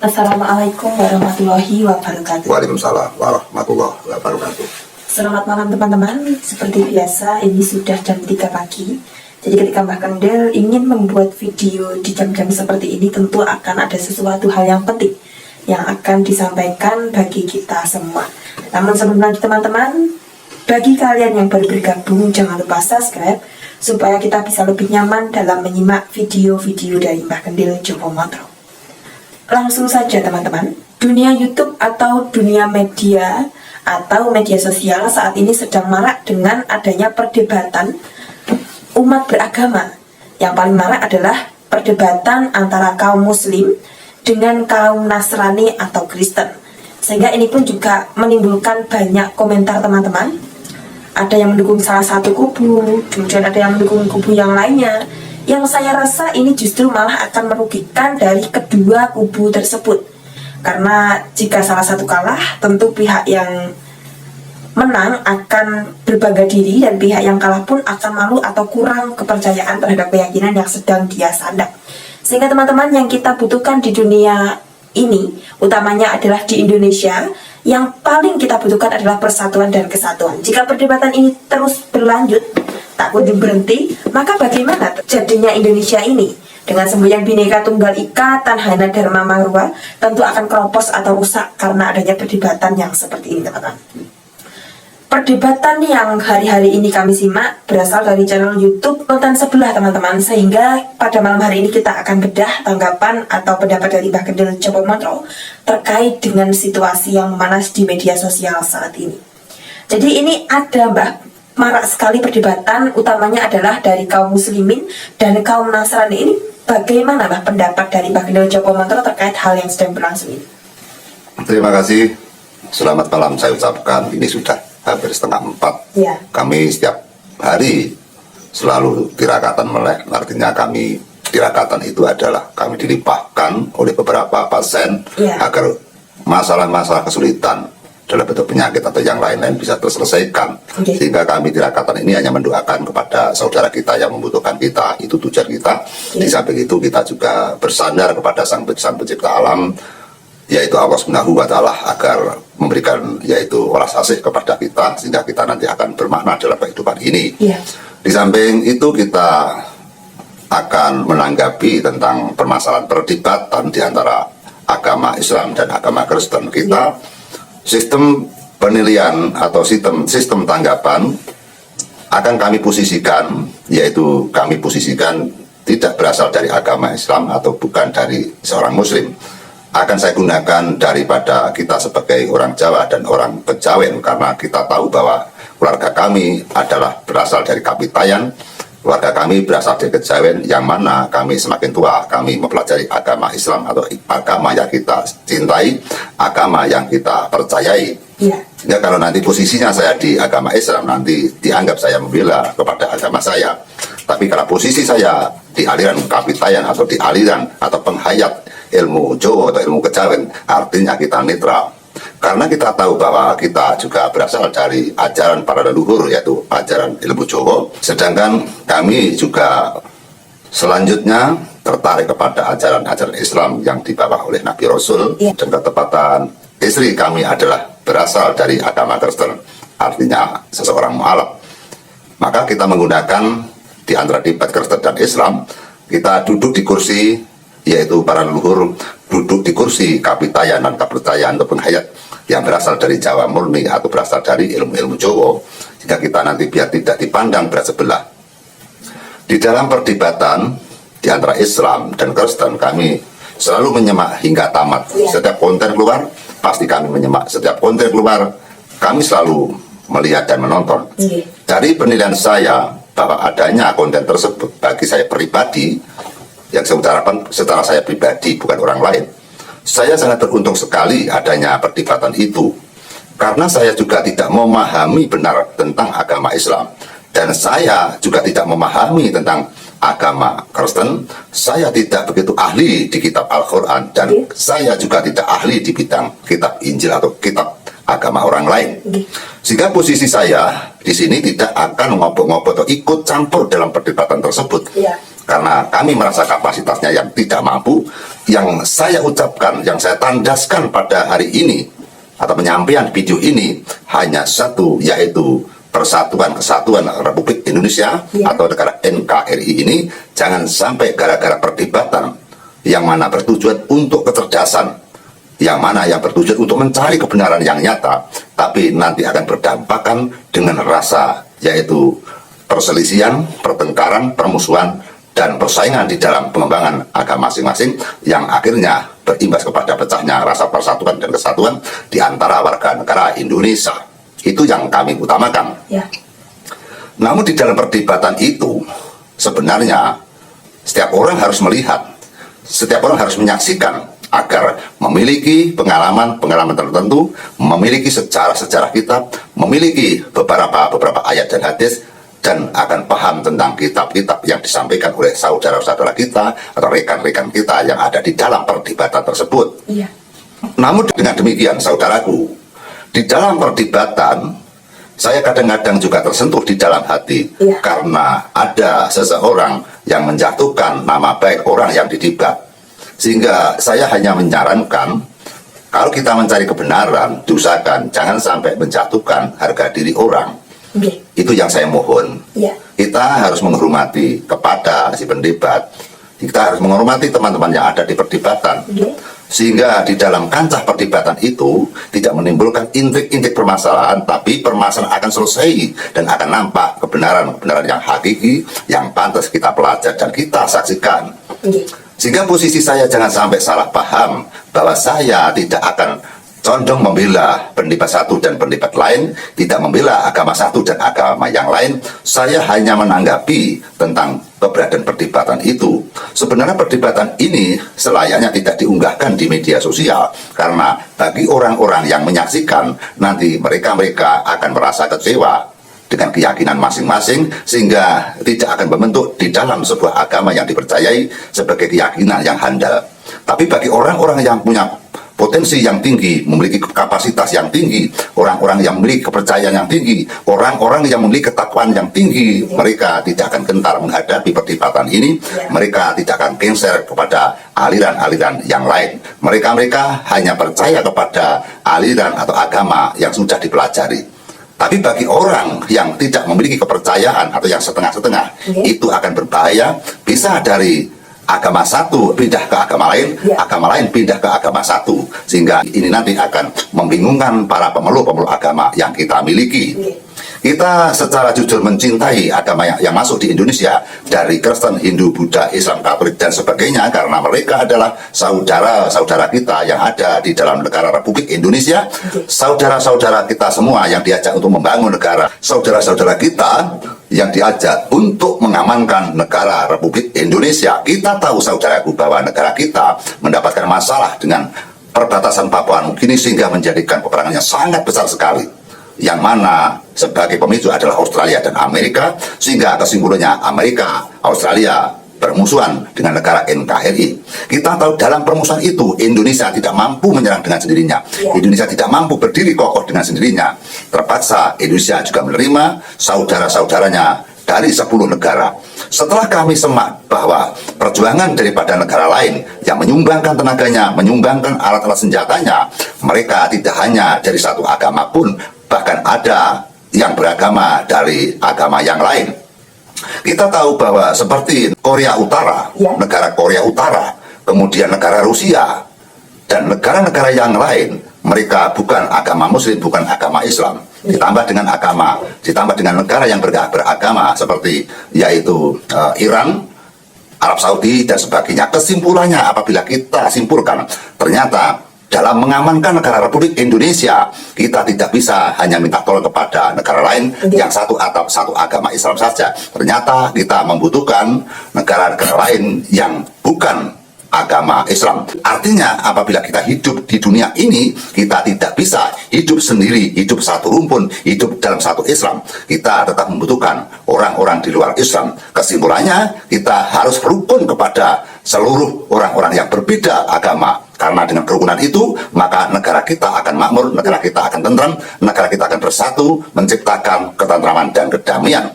Assalamualaikum warahmatullahi wabarakatuh. Waalaikumsalam warahmatullahi wabarakatuh. Selamat malam teman-teman. Seperti biasa ini sudah jam 3 pagi. Jadi ketika Mbah Kendil ingin membuat video di jam-jam seperti ini, tentu akan ada sesuatu hal yang penting yang akan disampaikan bagi kita semua. Namun sebelum lanjut teman-teman, bagi kalian yang baru bergabung jangan lupa subscribe supaya kita bisa lebih nyaman dalam menyimak video-video dari Mbah Kendil Jowo Montro. Langsung saja teman-teman, dunia YouTube atau dunia media atau media sosial saat ini sedang marak dengan adanya perdebatan umat beragama. Yang paling marak adalah perdebatan antara kaum muslim dengan kaum Nasrani atau Kristen. Sehingga ini pun juga menimbulkan banyak komentar teman-teman. Ada yang mendukung salah satu kubu, kemudian ada yang mendukung kubu yang lainnya. Yang saya rasa ini justru malah akan merugikan dari kedua kubu tersebut. Karena jika salah satu kalah, tentu pihak yang menang akan berbangga diri dan pihak yang kalah pun akan malu atau kurang kepercayaan terhadap keyakinan yang sedang dia sandang. Sehingga teman-teman, yang kita butuhkan di dunia ini, utamanya adalah di Indonesia, yang paling kita butuhkan adalah persatuan dan kesatuan. Jika perdebatan ini terus berlanjut, tak kunjung berhenti, maka bagaimana jadinya Indonesia ini? Dengan semboyan Bhinneka Tunggal Ika, Tanhana Dharma Marwa, tentu akan keropos atau rusak karena adanya perdebatan yang seperti ini teman-teman. Perdebatan yang hari-hari ini kami simak berasal dari channel YouTube Nonton Sebelah teman-teman, sehingga pada malam hari ini kita akan bedah tanggapan atau pendapat dari Mbah Kendil Jowo Montro terkait dengan situasi yang memanas di media sosial saat ini. Jadi ini ada marak sekali perdebatan, utamanya adalah dari kaum muslimin dan kaum Nasrani. Ini bagaimana pendapat dari Mbah Kendil Jowo Montro terkait hal yang sedang berlangsung ini? Terima kasih. Selamat malam saya ucapkan. Ini sudah hampir 3:30 ya. Kami setiap hari selalu tirakatan melek. Artinya kami tirakatan itu adalah kami dilimpahkan oleh beberapa pasien ya, agar masalah-masalah kesulitan dalam bentuk penyakit atau yang lain-lain bisa terselesaikan. Sehingga kami tirakatan ini hanya mendoakan kepada saudara kita yang membutuhkan kita. Itu tujuan kita. Di samping itu kita juga bersandar kepada Sang Pencipta alam, yaitu Allah Subhanahu wa Ta'ala, agar memberikan yaitu welas asih kepada kita sehingga kita nanti akan bermakna dalam kehidupan ini. Di samping itu kita akan menanggapi tentang permasalahan perdebatan di antara agama Islam dan agama Kristen. Kita sistem penilaian atau sistem tanggapan akan kami posisikan, yaitu kami posisikan tidak berasal dari agama Islam atau bukan dari seorang muslim. Akan saya gunakan daripada kita sebagai orang Jawa dan orang Kejawen, karena kita tahu bahwa keluarga kami adalah berasal dari Kapitayan, keluarga kami berasal dari Kejawen, yang mana kami semakin tua kami mempelajari agama Islam atau agama yang kita cintai, agama yang kita percayai. Sehingga kalau nanti posisinya saya di agama Islam, nanti dianggap saya membela kepada agama saya. Tapi kalau posisi saya di aliran Kapitayan atau di aliran atau penghayat ilmu Jawa atau ilmu Kejawen, artinya kita netral. Karena kita tahu bahwa kita juga berasal dari ajaran para leluhur, yaitu ajaran ilmu Jawa. Sedangkan kami juga selanjutnya tertarik kepada ajaran-ajaran Islam yang dibawa oleh Nabi Rasul. Dan ketepatan istri kami adalah berasal dari agama Kristen, artinya seseorang mu'alaf. Maka kita menggunakan di antara debat Kristen dan Islam, kita duduk di kursi, yaitu para leluhur duduk di kursi Kapitayan dan kepercayaan atau penghayat yang berasal dari Jawa murni atau berasal dari ilmu-ilmu Jawa, jika kita nanti biar tidak dipandang berat sebelah. Di dalam perdebatan di antara Islam dan Kristen, kami selalu menyimak hingga tamat. Setiap konten keluar, pasti kami menyimak. Setiap konten keluar, kami selalu melihat dan menonton. Dari penilaian saya bahwa adanya konten tersebut bagi saya pribadi, yang saya utarakan secara saya pribadi, bukan orang lain, saya sangat beruntung sekali adanya perdebatan itu, karena saya juga tidak memahami benar tentang agama Islam, dan saya juga tidak memahami tentang agama Kristen. Saya tidak begitu ahli di kitab Al-Quran, dan saya juga tidak ahli di bidang kitab Injil atau kitab agama orang lain. Sehingga posisi saya di sini tidak akan ngobrol-ngobrol atau ikut campur dalam perdebatan tersebut. karena kami merasa kapasitasnya yang tidak mampu. Yang saya ucapkan, yang saya tandaskan pada hari ini atau penyampaian video ini hanya satu, yaitu Persatuan Kesatuan Republik Indonesia atau negara NKRI ini jangan sampai gara-gara perdebatan yang mana bertujuan untuk kecerdasan, yang mana yang bertujuan untuk mencari kebenaran yang nyata, tapi nanti akan berdampak dengan rasa, yaitu perselisihan, pertengkaran, permusuhan, dan persaingan di dalam pengembangan agama masing-masing yang akhirnya berimbas kepada pecahnya rasa persatuan dan kesatuan di antara warga negara Indonesia. Itu yang kami utamakan. Ya. Namun di dalam perdebatan itu sebenarnya setiap orang harus melihat, setiap orang harus menyaksikan agar memiliki pengalaman tertentu, memiliki sejarah kitab, memiliki beberapa ayat dan hadis, dan akan paham tentang kitab-kitab yang disampaikan oleh saudara-saudara kita atau rekan-rekan kita yang ada di dalam perdebatan tersebut. Iya. Namun dengan demikian, saudaraku, di dalam perdebatan saya kadang-kadang juga tersentuh di dalam hati, karena ada seseorang yang menjatuhkan nama baik orang yang didebat. Sehingga saya hanya menyarankan, kalau kita mencari kebenaran, diusahakan jangan sampai menjatuhkan harga diri orang. Itu yang saya mohon. Kita harus menghormati kepada si pendebat. Kita harus menghormati teman-teman yang ada di perdebatan. Sehingga di dalam kancah perdebatan itu tidak menimbulkan intrik-intrik permasalahan, tapi permasalahan akan selesai dan akan nampak kebenaran yang hakiki, yang pantas kita pelajari dan kita saksikan. Sehingga posisi saya jangan sampai salah paham bahwa saya tidak akan condong membela pendapat satu dan pendapat lain, tidak membela agama satu dan agama yang lain. Saya hanya menanggapi tentang keberadaan perdebatan itu. Sebenarnya perdebatan ini selayaknya tidak diunggahkan di media sosial, karena bagi orang-orang yang menyaksikan, nanti mereka akan merasa kecewa dengan keyakinan masing-masing, sehingga tidak akan membentuk di dalam sebuah agama yang dipercayai sebagai keyakinan yang handal. Tapi bagi orang-orang yang punya potensi yang tinggi, memiliki kapasitas yang tinggi, orang-orang yang memiliki kepercayaan yang tinggi, orang-orang yang memiliki ketakwaan yang tinggi, mereka tidak akan gentar menghadapi perdebatan ini. Mereka tidak akan geser kepada aliran-aliran yang lain. Mereka hanya percaya kepada aliran atau agama yang sudah dipelajari. Tapi bagi orang yang tidak memiliki kepercayaan atau yang setengah-setengah, itu akan berbahaya. Bisa dari agama satu pindah ke agama lain, agama lain pindah ke agama satu, sehingga ini nanti akan membingungkan para pemeluk agama yang kita miliki. Kita secara jujur mencintai agama yang masuk di Indonesia, dari Kristen, Hindu, Buddha, Islam, Katolik, dan sebagainya, karena mereka adalah saudara-saudara kita yang ada di dalam negara Republik Indonesia, saudara-saudara kita semua yang diajak untuk membangun negara, saudara-saudara kita yang diajak untuk mengamankan negara Republik Indonesia. Kita tahu, saudaraku, bahwa negara kita mendapatkan masalah dengan perbatasan Papua Nugini, sehingga menjadikan peperangannya sangat besar sekali, yang mana sebagai pemicu adalah Australia dan Amerika, sehingga kesimpulannya Amerika, Australia bermusuhan dengan negara NKRI. Kita tahu dalam permusuhan itu Indonesia tidak mampu menyerang dengan sendirinya. Indonesia tidak mampu berdiri kokoh dengan sendirinya. Terpaksa Indonesia juga menerima saudara-saudaranya dari 10 negara. Setelah kami semak bahwa perjuangan daripada negara lain yang menyumbangkan tenaganya, menyumbangkan alat-alat senjatanya, mereka tidak hanya dari satu agama pun, bahkan ada yang beragama dari agama yang lain. Kita tahu bahwa seperti Korea Utara, negara Korea Utara, kemudian negara Rusia, dan negara-negara yang lain, mereka bukan agama Muslim, bukan agama Islam. Ditambah dengan negara yang beragama seperti yaitu Iran, Arab Saudi, dan sebagainya. Kesimpulannya, apabila kita simpulkan, ternyata dalam mengamankan negara Republik Indonesia, kita tidak bisa hanya minta tolong kepada negara lain yang satu agama Islam saja. Ternyata kita membutuhkan negara-negara lain yang bukan agama Islam. Artinya, apabila kita hidup di dunia ini, kita tidak bisa hidup sendiri, hidup satu rumpun, hidup dalam satu Islam. Kita tetap membutuhkan orang-orang di luar Islam. Kesimpulannya, kita harus rukun kepada seluruh orang-orang yang berbeda agama. Karena dengan kerukunan itu, maka negara kita akan makmur, negara kita akan tentram, negara kita akan bersatu, menciptakan ketentraman dan kedamaian.